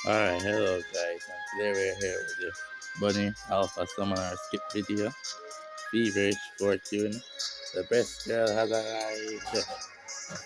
Alright, hello guys, and today we're here with the Bunny Alpha Summoner Skip video. Feverish Fortune, the best girl has arrived.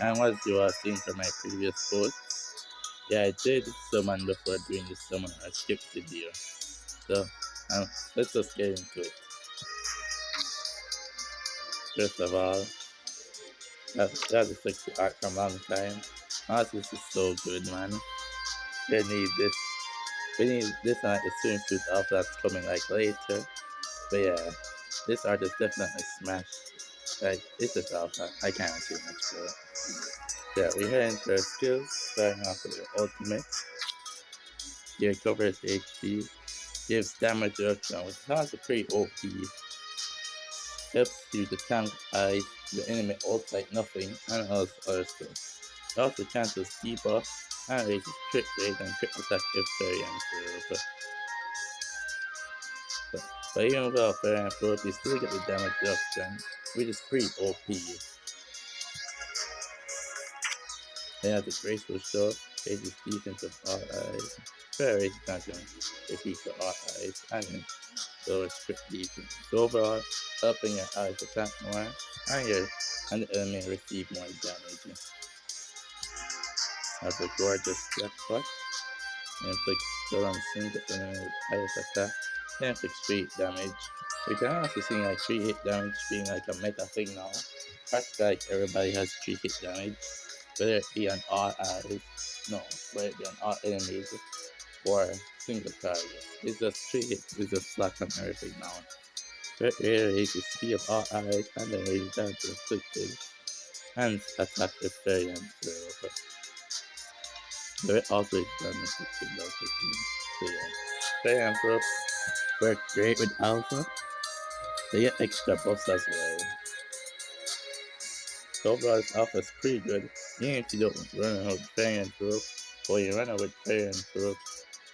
And what you have seen from my previous posts, yeah, I did summon before doing the Summoner Skip video. So, let's just get into it. First of all, that's a sexy art from a long time. This is so good, man. They need this. We need this and like the swimsuit outfit that's coming like later. But yeah, this art is definitely smashed. Like, it's just alpha. I can't say much for it. Yeah, we head into our skills, starting off with the ultimate. Gear covers HP, gives damage reduction, which has a pretty OP. Helps you to tank ice, the enemy ult like nothing, and other stuff. It also cancels debuff, and raises crit rate and crit attack if variant for but even without variant for you still get the damage reduction, which is pretty OP. They have the graceful shot, raises defense of all eyes, fair raise dungeon, defeat for all eyes, and lowers crit defense. So overall, helping your eyes attack more, and the enemy receive more damage. Has a gorgeous jackpot, inflicts stun on single enemy with highest attack, and inflicts 3 damage. We can also see like 3 hit damage being like a meta thing now. Practically like everybody has 3 hit damage, whether it be on all eyes, no, whether it be on all enemies, or single target. It's just 3 hits, it's just flat on everything now. Crit rate is speed of all eyes, and then raise damage inflicted, and attack if variant zero. There also is damage inflicted by 15. So yeah, variant group work great with alpha. They get extra buffs as well. So overall, this alpha is pretty good. Even if you don't run out with variant group, or you run out with variant group,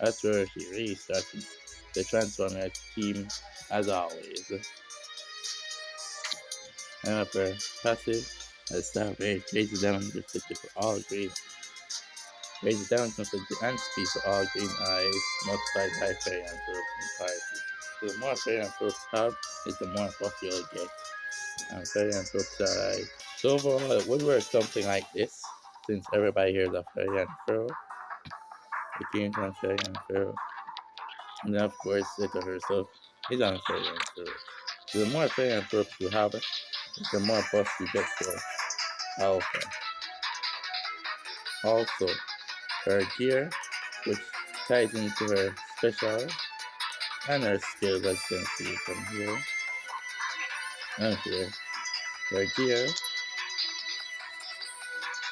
that's where she really starts to transform your team as always. However, passive, let's start very crazy damage inflicted for all green. Crazy damage inflicted and speed for all green eyes, multiplied by variant group entirety. So the more variant groups have, is the more buff you'll get. And variant groups are like, so overall, it would work something like this, since everybody here is a variant pro. The king on variant pro. And then of course, Zeta herself is on variant pro. So the more variant groups you have, the more buffs you get for alpha. Also, her gear, which ties into her special and her skills, as you can see from here and here. Her gear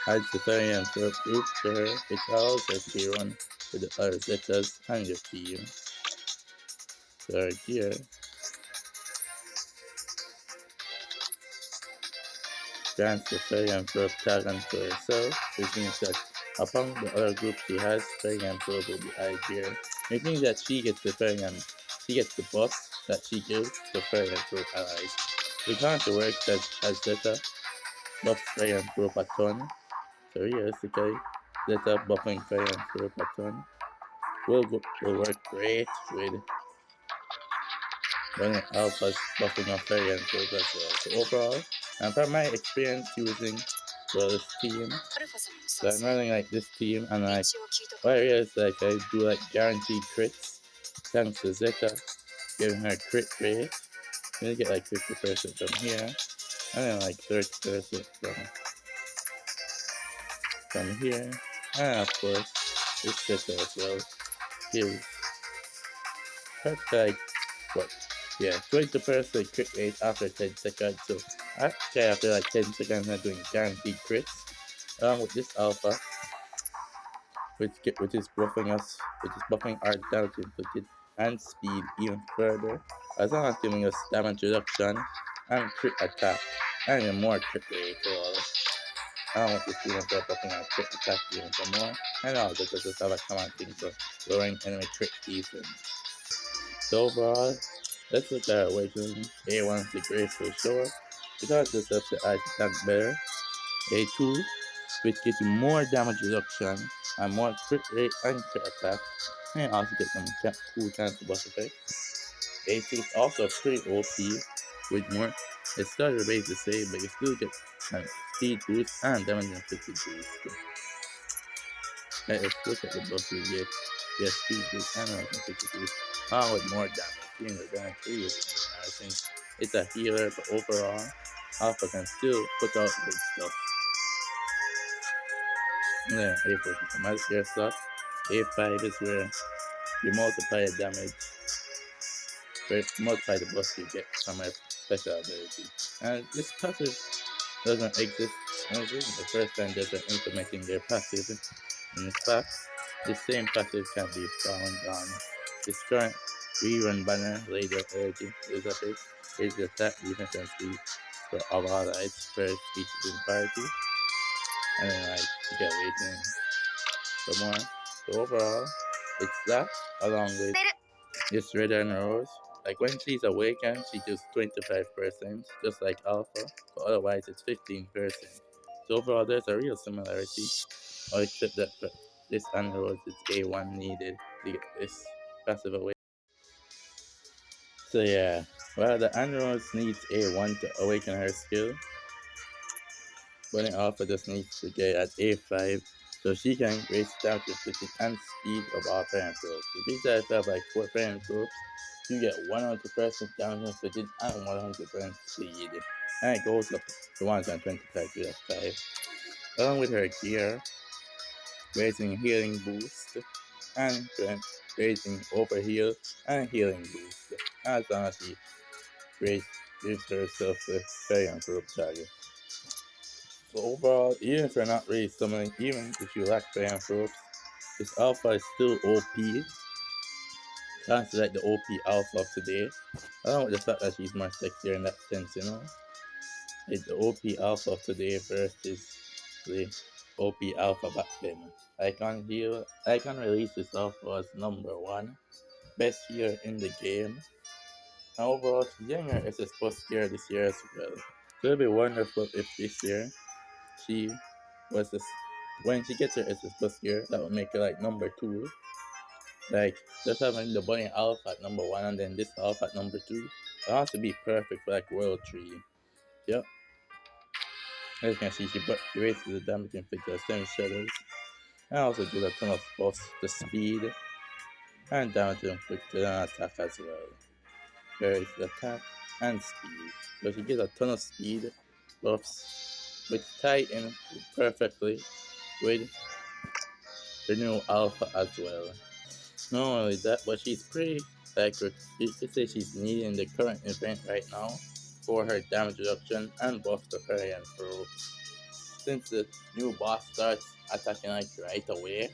adds the variant group to her, which allows her to be run with the other Zetas and your team. So her gear grants the variant group talent to herself, which means that upon the other group she has, variant group will be high gear, which means that she gets the buffs that she gives to variant group allies. It currently works as Zeta buffs variant group a ton, so realistically, Zeta buffing variant group a ton will work great with running alphas buffing a variant group as well. So overall, and from my experience using this team, so I'm running like this team, and like what I realized like I do like guaranteed crits thanks to Zeta giving her crit rate. You get like 50% from here, and then like 30% from here, and of course this Zeta as well gives her like what? Yeah, 20% crit rate after 10 seconds. So actually after like 10 seconds I'm doing guaranteed crits along with this alpha, which is buffing our damage inflicted and speed even further, as long as giving us damage reduction and crit attack and even more crit rate overall. I want this even for buffing our crit attack even some more, and also just have a command thing for lowering enemy crit defense. So overall, let's look at our awakening. A1 is the graceful shore, because this helps the ice attack better. A2 which gives you more damage reduction and more crit rate and crit attack. And you also get some cool cancel buff effects. A2 is also pretty OP with more. It's started base the same, but you still get speed boost and damage inflicted boost. Let's look at the buff you get. Yes, speed boost and damage inflicted boost. Along with more damage. Even though damage 3 is really since it's a healer, but overall, Alpha can still put out good stuff. And then A4 is a magic air slot. A5 is where you multiply the damage, where multiply the buff you get from a special ability. And this passive doesn't exist. And this isn't the first time they're implementing their passive. In fact, this same passive can be found on this current rerun banner, Later Energy, is a bit, is the attack defense and speed for all allies per species in party. And then like you get awakening for more. So overall, it's that along with this red and rose. Like when she's awakened, she does 25%, just like alpha, but otherwise it's 15%. So overall, there's a real similarity, or except that this and rose is A1 needed to get this passive away. So yeah, while the Anrose needs A1 to awaken her skill, Bunny Alpha just needs to get at A5 so she can raise down to 50 and speed of all parent probes. So besides have like 4 parent probes, you get 100% down to 50 and 100% speed. And it goes up to 125 to 5. Along with her gear, raising healing boost and raising overheal and healing boost. As long as she gives herself the parent probe target. So overall, even if you're not really summoning, even if you lack fan probes, this alpha is still OP. Can't select the OP alpha of today. I don't know the fact that she's more sexier in that sense, you know? Like the OP alpha of today versus the OP alpha back then. I can release this alpha as number 1. Best year in the game. And overall, she's getting her SS Plus gear this year as well. So it'll be wonderful if this year she was this when she gets her SS Plus gear, that would make her like number 2. Like just having the bunny alpha at number 1 and then this alpha at number 2. It has to be perfect for like World 3. Yep. As you can see, she raises the damage inflicted as 7 shadows. And also gives a ton of buffs to speed and damage inflicted and attack as well. There is the attack and speed. So she gives a ton of speed buffs, which tie in perfectly with the new alpha as well. Not only that, but she's pretty accurate. You could say she's needing the current event right now for her damage reduction and buff to parry and throw. Since the new boss starts attacking like right away,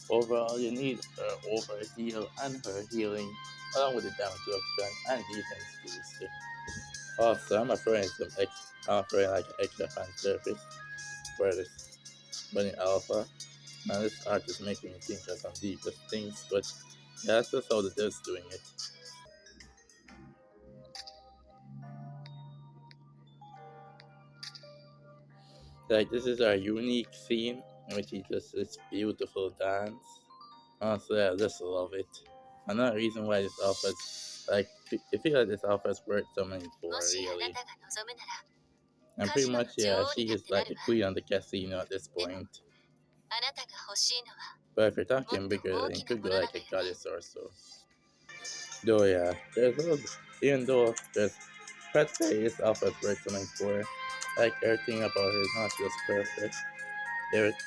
overall you need her over heal and her healing along with the damage reduction and defense boost. Also, I'm throwing like an extra fan surface for this bunny alpha. Now this art is making me think of some deeper things, but yeah, that's just how the dev's doing it. Like this is our unique scene in which he does this beautiful dance. Honestly, I just love it. Another reason why this offers like I feel like this offers worth so many for really. And pretty much yeah, she is like the queen of the casino at this point. But if you're talking bigger, then it could go like a goddess or so. Though yeah, there's a little even though there's practically this offers worth so many for. Like everything about her is not just perfect.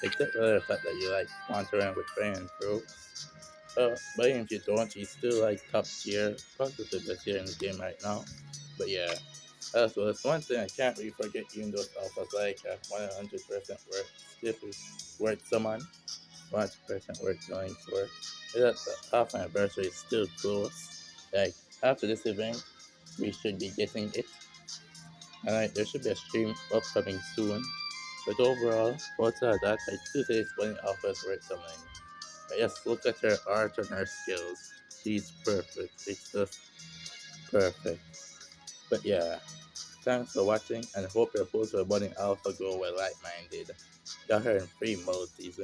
Except for the fact that you like wander around with friends, bro. But even if you don't, she's still like top tier, probably the best tier in the game right now. But yeah, that's well, it's one thing I can't really forget. Even though alphas like 100% worth, if it's worth someone, 100% worth going for. Is that the half anniversary is still close. Like after this event, we should be getting it, and like there should be a stream upcoming soon. But overall, outside of that, I still say it's one offers worth something. But just look at her art and her skills. She's perfect. It's just perfect. But yeah. Thanks for watching and hope your posts were burning AlphaGo were like minded. Got her in free multis.